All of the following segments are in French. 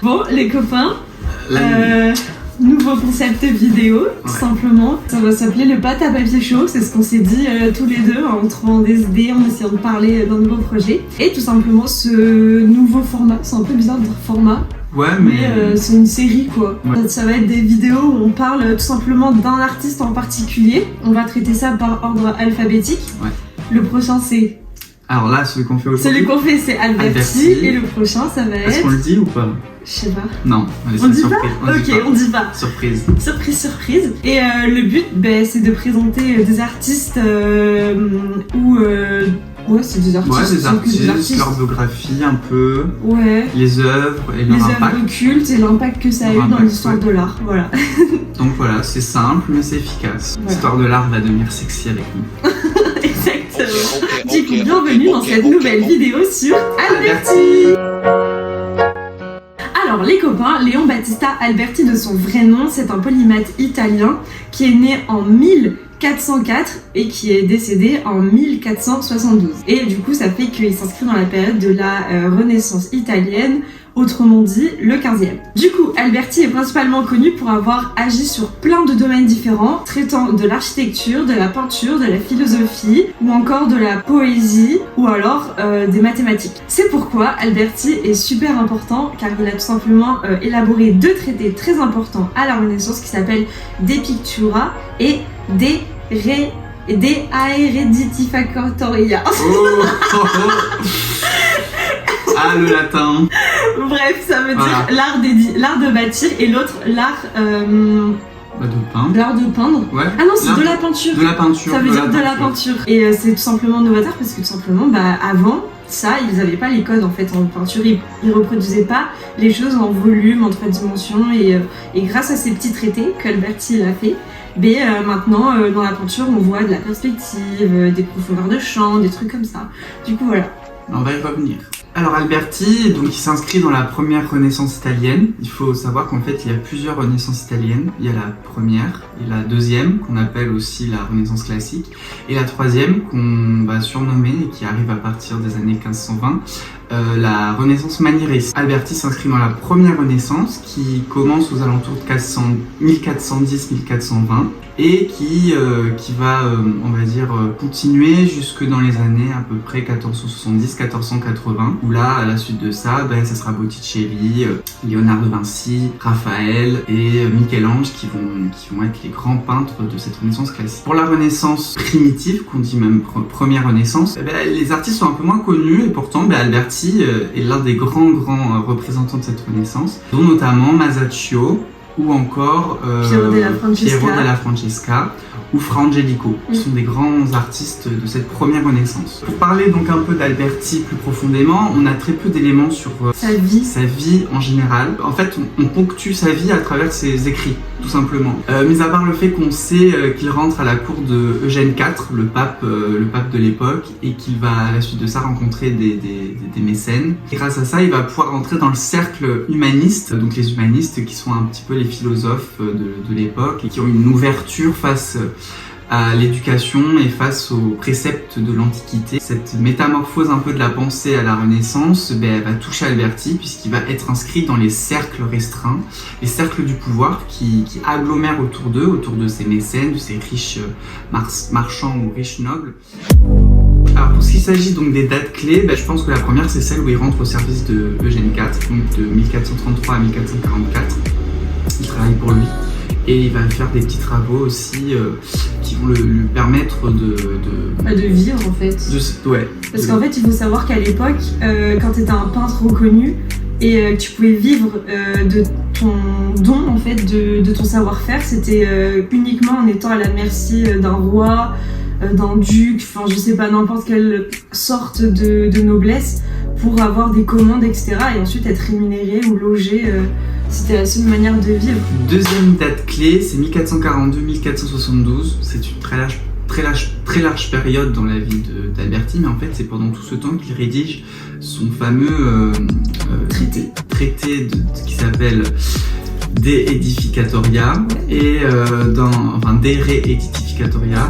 Bon, les copains, nouveau concept vidéo, tout simplement. Ça va s'appeler le pâte à papier chaud, c'est ce qu'on s'est dit tous les deux en trouvant des idées, en essayant de parler d'un nouveau projet. Et tout simplement ce nouveau format, c'est un peu bizarre de dire format. Ouais, mais c'est une série quoi. Ouais. Ça va être des vidéos où on parle tout simplement d'un artiste en particulier. On va traiter ça par ordre alphabétique. Ouais. Le prochain c'est... Alors là, celui qu'on fait aujourd'hui. Celui qu'on fait c'est Alberti. Et le prochain ça va Est-ce être... qu'on le dit ou pas? Je sais pas. Non, On dit surprise. pas? Ok, on dit pas. Surprise. Surprise. Et le but, c'est de présenter des artistes Ouais, c'est des artistes. Ouais, des artistes, artistes. leur biographie un peu, ouais. les œuvres et leur les impact. œuvres cultes et l'impact que ça a eu dans l'histoire de l'art. Voilà. Donc voilà, c'est simple mais c'est efficace. Voilà. L'histoire de l'art va devenir sexy avec nous. Exactement. Du coup, bienvenue dans cette nouvelle vidéo sur Alberti. Alors les copains, Léon Battista Alberti de son vrai nom, c'est un polymathe italien qui est né en 1404 et qui est décédé en 1472. Et du coup ça fait qu'il s'inscrit dans la période de la Renaissance italienne, autrement dit le 15e. Du coup, Alberti est principalement connu pour avoir agi sur plein de domaines différents, traitant de l'architecture, de la peinture, de la philosophie, ou encore de la poésie, ou alors des mathématiques. C'est pourquoi Alberti est super important, car il a tout simplement élaboré deux traités très importants à la Renaissance qui s'appellent De Pictura et De Aereditificatoria. Ah, le latin. Bref, ça veut Voilà. dire l'art de bâtir et l'autre l'art De peindre. l'art de peindre. Ouais. Ah non, c'est de la peinture. De la peinture. Ça veut dire de la peinture. Et c'est tout simplement novateur parce que tout simplement, avant ça, ils n'avaient pas les codes en fait en peinture. Ils reproduisaient pas les choses en volume, en 3 dimensions. Et grâce à ces petits traités qu'Alberti a fait, maintenant dans la peinture, on voit de la perspective, des profondeurs de champ, des trucs comme ça. Du coup, voilà. On va y revenir. Alors Alberti, donc il s'inscrit dans la première Renaissance italienne. Il faut savoir qu'en fait il y a plusieurs Renaissances italiennes. Il y a la première et la deuxième qu'on appelle aussi la Renaissance classique et la troisième qu'on va surnommer et qui arrive à partir des années 1520 la Renaissance maniériste. Alberti s'inscrit dans la première Renaissance qui commence aux alentours de 1410-1420 et qui va, on va dire, continuer jusque dans les années à peu près 1470-1480 où là, à la suite de ça, ça sera Botticelli, Léonard de Vinci, Raphaël et Michel-Ange qui vont être les grands peintres de cette Renaissance classique. Pour la Renaissance primitive, qu'on dit même première Renaissance, les artistes sont un peu moins connus et pourtant Alberti est l'un des grands représentants de cette Renaissance, dont notamment Masaccio ou encore Piero della Francesca ou Fra Angelico. Ce sont des grands artistes de cette première Renaissance. Pour parler donc un peu d'Alberti plus profondément, on a très peu d'éléments sur sa vie en général. En fait, on ponctue sa vie à travers ses écrits, tout simplement. Mis à part le fait qu'on sait qu'il rentre à la cour de Eugène IV, le pape de l'époque, et qu'il va à la suite de ça rencontrer des mécènes. Et grâce à ça, il va pouvoir rentrer dans le cercle humaniste, donc les humanistes qui sont un petit peu les philosophes de l'époque et qui ont une ouverture face à l'éducation et face aux préceptes de l'Antiquité. Cette métamorphose un peu de la pensée à la Renaissance, elle va toucher Alberti puisqu'il va être inscrit dans les cercles restreints, les cercles du pouvoir qui agglomèrent autour de ces mécènes, de ces riches marchands ou riches nobles. Alors pour ce qui s'agit donc des dates clés, je pense que la première c'est celle où il rentre au service de Eugène IV, donc de 1433 à 1444. Il travaille pour lui. Et il va faire des petits travaux aussi qui vont lui permettre de vivre en fait. Parce qu'en fait, il faut savoir qu'à l'époque, quand tu étais un peintre reconnu et que tu pouvais vivre de ton don, en fait, de ton savoir-faire, c'était uniquement en étant à la merci d'un roi, d'un duc, enfin je sais pas, n'importe quelle sorte de noblesse pour avoir des commandes, etc. et ensuite être rémunéré ou logé. C'était la seule manière de vivre. Deuxième date clé, c'est 1442-1472. C'est une très large période dans la vie d'Alberti, mais en fait c'est pendant tout ce temps qu'il rédige son fameux traité qui s'appelle De Edificatoria et De Re Edificatoria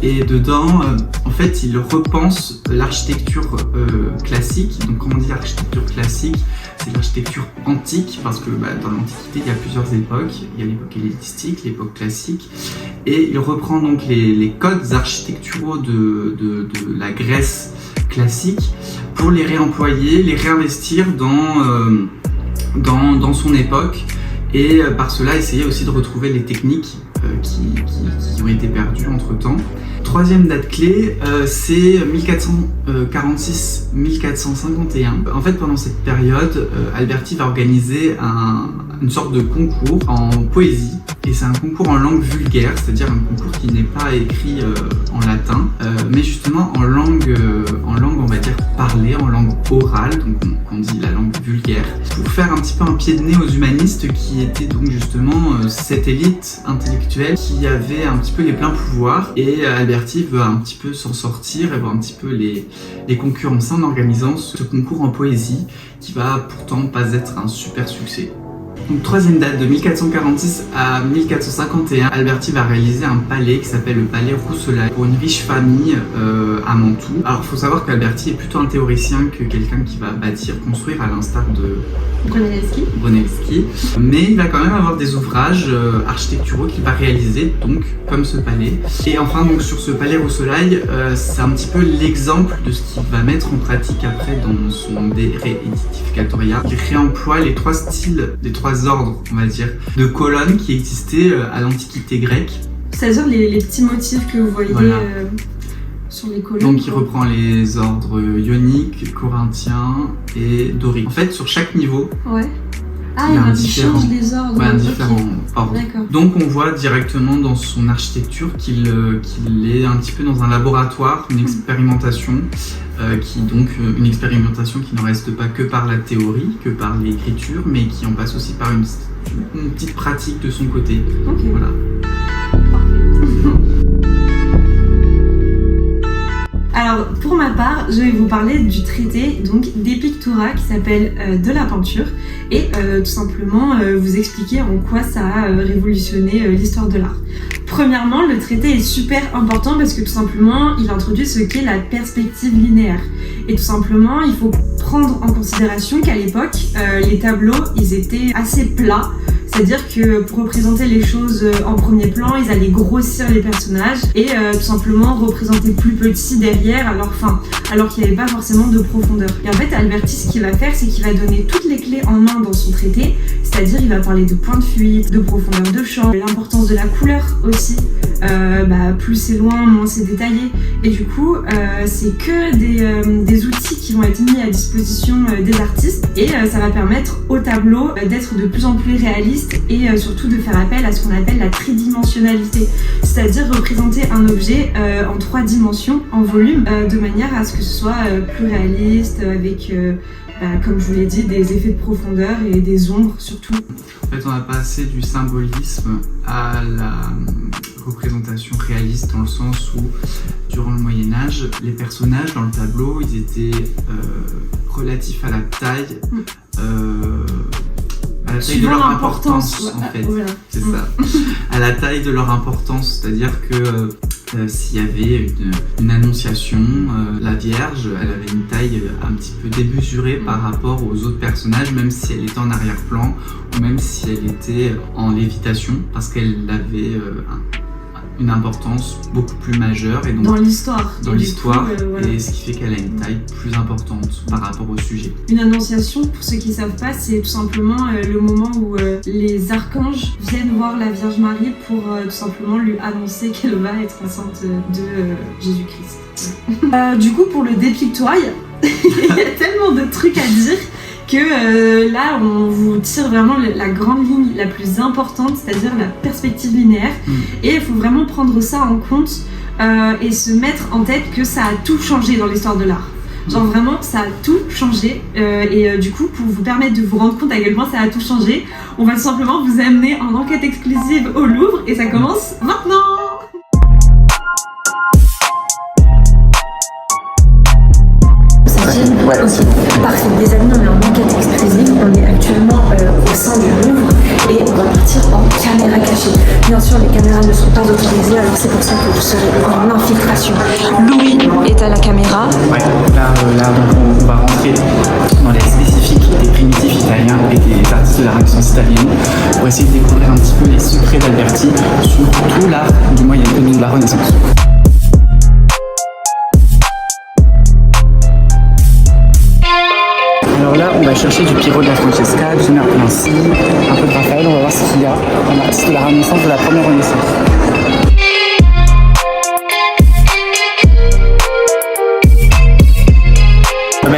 Et dedans, en fait, il repense l'architecture classique. Donc quand on dit architecture classique, c'est l'architecture antique, parce que dans l'Antiquité, il y a plusieurs époques. Il y a l'époque hellénistique, l'époque classique. Et il reprend donc les codes architecturaux de la Grèce classique pour les réemployer, les réinvestir dans son époque, et par cela essayer aussi de retrouver les techniques qui ont été perdues entre temps. Troisième date clé, c'est 1446-1451. En fait, pendant cette période, Alberti va organiser une sorte de concours en poésie. Et c'est un concours en langue vulgaire, c'est-à-dire un concours qui n'est pas écrit en latin, mais justement en langue, on va dire, parlée, en langue orale, donc on dit la langue vulgaire, pour faire un petit peu un pied de nez aux humanistes qui étaient donc justement cette élite intellectuelle qui avait un petit peu les pleins pouvoirs. Et Alberti veut un petit peu s'en sortir et voir un petit peu les concurrencer en organisant ce concours en poésie qui va pourtant pas être un super succès. Donc, troisième date, de 1446 à 1451, Alberti va réaliser un palais qui s'appelle le palais Rousselay pour une riche famille à Mantoue. Alors il faut savoir qu'Alberti est plutôt un théoricien que quelqu'un qui va bâtir, construire, à l'instar de Brunelleschi. Mais il va quand même avoir des ouvrages architecturaux qu'il va réaliser, donc comme ce palais. Et enfin, donc sur ce palais Rousselay, c'est un petit peu l'exemple de ce qu'il va mettre en pratique après dans son De Re Edificatoria. Il réemploie les trois styles, les trois ordres, on va dire, de colonnes qui existaient à l'Antiquité grecque. C'est-à-dire les petits motifs que vous voyez sur les colonnes. Donc il reprend les ordres ioniques, corinthiens et doriques. En fait, sur chaque niveau, il change les ordres. Un différent ordre. Donc on voit directement dans son architecture qu'il est un petit peu dans un laboratoire, une expérimentation, une expérimentation qui ne reste pas que par la théorie, que par l'écriture, mais qui en passe aussi par une petite pratique de son côté. Voilà. Alors, pour ma part, je vais vous parler du traité des Pictura qui s'appelle De la peinture et tout simplement vous expliquer en quoi ça a révolutionné l'histoire de l'art. Premièrement, le traité est super important parce que tout simplement, il introduit ce qu'est la perspective linéaire. Et tout simplement, il faut prendre en considération qu'à l'époque, les tableaux, ils étaient assez plats. C'est-à-dire que pour représenter les choses en premier plan, ils allaient grossir les personnages et tout simplement représenter plus petit derrière à leur fin, alors qu'il n'y avait pas forcément de profondeur. Et en fait, Alberti, ce qu'il va faire, c'est qu'il va donner toutes les clés en main dans son traité, c'est-à-dire il va parler de point de fuite, de profondeur de champ, l'importance de la couleur aussi. Plus c'est loin, moins c'est détaillé. Et du coup, c'est que des outils qui vont être mis à disposition des artistes et ça va permettre au tableau d'être de plus en plus réaliste et surtout de faire appel à ce qu'on appelle la tridimensionnalité, c'est-à-dire représenter un objet en 3 dimensions, en volume, de manière à ce que ce soit plus réaliste, avec, comme je vous l'ai dit, des effets de profondeur et des ombres surtout. En fait, on a passé du symbolisme à la représentation réaliste, dans le sens où, durant le Moyen-Âge, les personnages dans le tableau, ils étaient relatifs à la taille, à la taille de leur importance, en fait. Voilà. C'est ça. À la taille de leur importance, c'est-à-dire que s'il y avait une annonciation, la Vierge, elle avait une taille un petit peu démesurée par rapport aux autres personnages, même si elle était en arrière-plan ou même si elle était en lévitation, parce qu'elle avait une importance beaucoup plus majeure et donc dans l'histoire, et ce qui fait qu'elle a une taille plus importante par rapport au sujet. Une annonciation, pour ceux qui ne savent pas, c'est tout simplement le moment où les archanges viennent voir la Vierge Marie pour tout simplement lui annoncer qu'elle va être enceinte de Jésus-Christ. Du coup, pour le De Pictura, il y a tellement de trucs à dire que là on vous tire vraiment la grande ligne la plus importante, c'est-à-dire la perspective linéaire. Et il faut vraiment prendre ça en compte et se mettre en tête que ça a tout changé dans l'histoire de l'art. Genre vraiment ça a tout changé et du coup pour vous permettre de vous rendre compte à quel point ça a tout changé, on va tout simplement vous amener en enquête exclusive au Louvre et ça commence maintenant. Ouais, aussi. Parfait, des amis, on est en enquête exclusive, on est actuellement au sein du Louvre et on va partir en caméra cachée. Bien sûr, les caméras ne sont pas autorisées, alors c'est pour ça que vous serez en infiltration. Louis est à la caméra. Ouais, là donc on va rentrer dans les spécifiques des primitifs italiens et des artistes de la Renaissance italienne pour essayer de découvrir un petit peu les secrets d'Alberti sur tout l'art du Moyen-Âge de la Renaissance. Alors là, on va chercher du Piero della Francesca, du Mercanci, un peu de Raphaël, on va voir ce qu'il y a en artiste de la Renaissance, de la première Renaissance.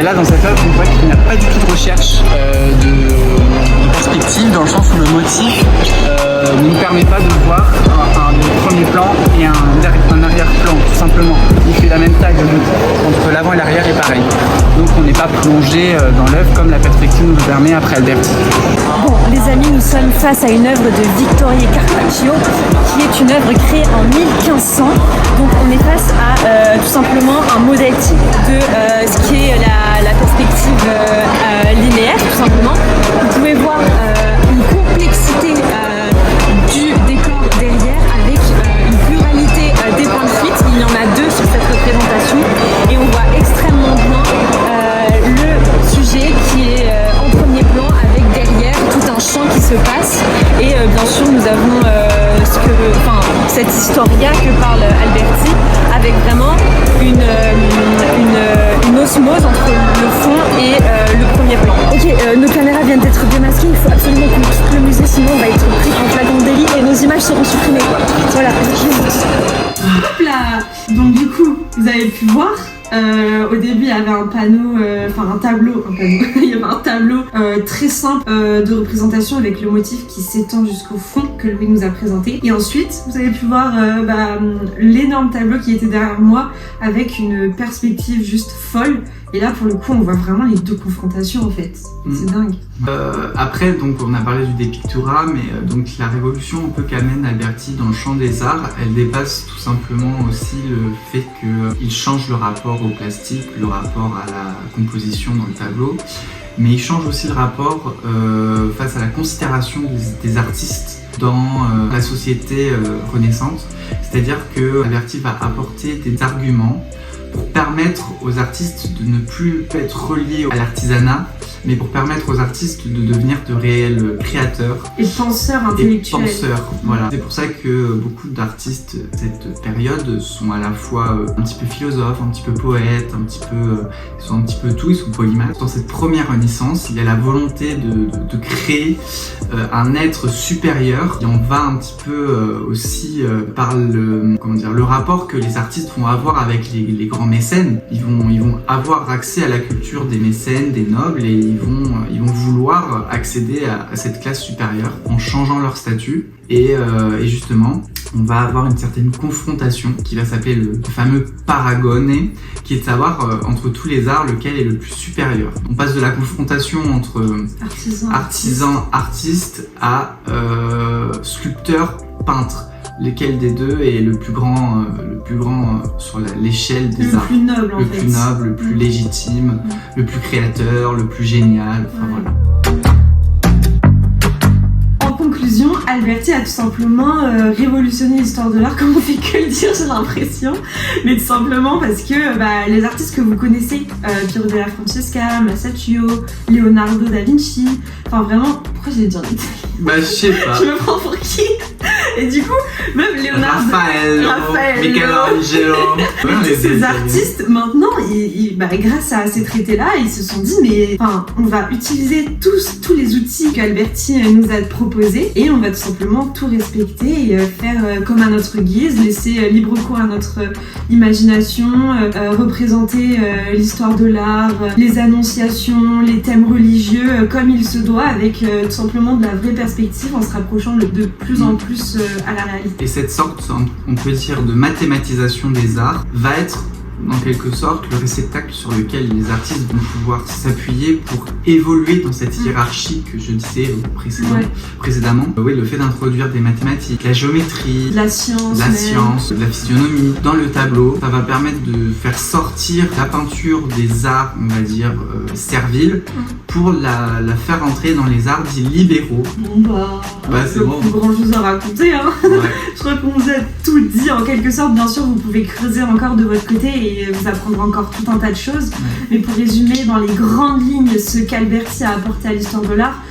Là, dans cette œuvre, on voit qu'il n'y a pas du tout de recherche de perspective, dans le sens où le motif ne nous permet pas de voir un premier plan et un arrière-plan, tout simplement. Il fait la même taille de nous. Entre l'avant et l'arrière est pareil. Donc on n'est pas plongé dans l'œuvre comme la perspective nous le permet après Alberti. Bon, les amis, nous sommes face à une œuvre de Vittorio Carpaccio, qui est une œuvre créée en 1500. Donc on est face à tout simplement un modèle type de ce qui est la perspective linéaire, tout simplement. Vous pouvez voir une complexité du décor derrière avec une pluralité des points de fuite. Il y en a 2 sur cette représentation et on voit extrêmement bien le sujet qui est en premier plan avec derrière tout un champ qui se passe et bien sûr nous avons cette historia que parle Alberti avec vraiment une osmose entre le fond et le premier plan. Ok, nos caméras viennent d'être démasquées, il faut absolument qu'on quitte le musée, sinon on va être pris en flagrant délit et nos images seront supprimées. Voilà. Hop là. Donc du coup, vous avez pu voir, au début il y avait un panneau, il y avait un tableau très simple de représentation avec le motif qui s'étend jusqu'au fond que Louis nous a présenté. Et ensuite, vous avez pu voir l'énorme tableau qui était derrière moi avec une perspective juste folle. Et là, pour le coup, on voit vraiment les 2 confrontations en fait. C'est dingue. Après, donc, on a parlé du De Pictura, mais donc la révolution un peu qu'amène Alberti dans le champ des arts, elle dépasse tout simplement aussi le fait qu'il change le rapport au plastique, le rapport à la composition dans le tableau, mais il change aussi le rapport face à la considération des artistes dans la société renaissante. C'est-à-dire que Alberti va apporter des arguments pour permettre aux artistes de ne plus être reliés à l'artisanat, mais pour permettre aux artistes de devenir de réels créateurs et penseurs intellectuels. Voilà. C'est pour ça que beaucoup d'artistes de cette période sont à la fois un petit peu philosophes, un petit peu poètes, ils sont un petit peu tout, ils sont polymathes. Dans cette première Renaissance, il y a la volonté de créer un être supérieur, et on va un petit peu aussi par le rapport que les artistes vont avoir avec les grands mécènes. Ils vont avoir accès à la culture des mécènes, des nobles, et ils vont vouloir accéder à cette classe supérieure en changeant leur statut. Et justement, on va avoir une certaine confrontation qui va s'appeler le fameux paragone, qui est de savoir entre tous les arts lequel est le plus supérieur. On passe de la confrontation entre artisans, artistes à sculpteurs, peintres. Lequel des deux est le plus grand sur l'échelle des arts. Le plus noble en fait. Le plus noble, le plus légitime, le plus créateur, le plus génial, enfin voilà. En conclusion, Alberti a tout simplement révolutionné l'histoire de l'art, comme on fait que le dire, j'ai l'impression. Mais tout simplement parce que les artistes que vous connaissez, Piero della Francesca, Masaccio, Leonardo da Vinci, enfin vraiment, pourquoi j'ai dit en italien ? Je sais pas. Je me prends pour qui ? Et du coup, même Leonardo, Raphaël, Michelangelo, tous ces artistes, maintenant, grâce à ces traités-là, ils se sont dit, mais on va utiliser tous les outils qu'Alberti nous a proposés et on va tout simplement tout respecter et faire comme à notre guise, laisser libre cours à notre imagination, représenter l'histoire de l'art, les annonciations, les thèmes religieux comme il se doit, avec tout simplement de la vraie perspective en se rapprochant de plus en plus à la réalité. Et cette sorte, on peut dire, de mathématisation des arts va être en quelque sorte le réceptacle sur lequel les artistes vont pouvoir s'appuyer pour évoluer dans cette hiérarchie que je disais précédemment. Oui, le fait d'introduire des mathématiques, la géométrie, la science, la physionomie dans le tableau, ça va permettre de faire sortir la peinture des arts, on va dire, serviles, pour la faire entrer dans les arts dits libéraux. C'est bon. Grand chose à raconter, hein. Je crois qu'on vous a tout dit en quelque sorte. Bien sûr, vous pouvez creuser encore de votre côté et vous apprendre encore tout un tas de choses. Mais pour résumer dans les grandes lignes ce qu'Alberti a apporté à l'histoire de l'art,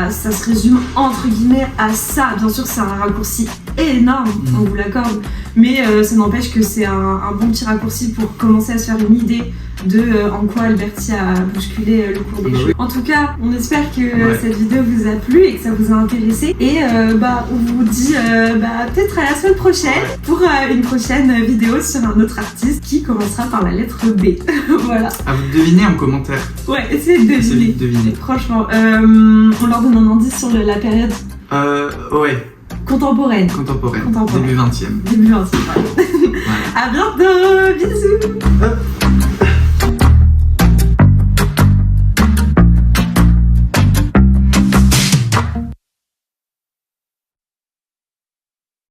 ça se résume entre guillemets à ça. Bien sûr, c'est un raccourci énorme, on vous l'accorde, mais ça n'empêche que c'est un bon petit raccourci pour commencer à se faire une idée de en quoi Alberti a bousculé le cours des choses. En tout cas, on espère que cette vidéo vous a plu et que ça vous a intéressé. Et on vous dit peut-être à la semaine prochaine pour une prochaine vidéo sur un autre artiste qui commencera par la lettre B. Voilà. À vous de deviner en commentaire. Ouais, essayez de deviner. Franchement, on leur donne un indice sur la période. Contemporaine. Début 20e. Début 20e, ouais. À bientôt. Bisous.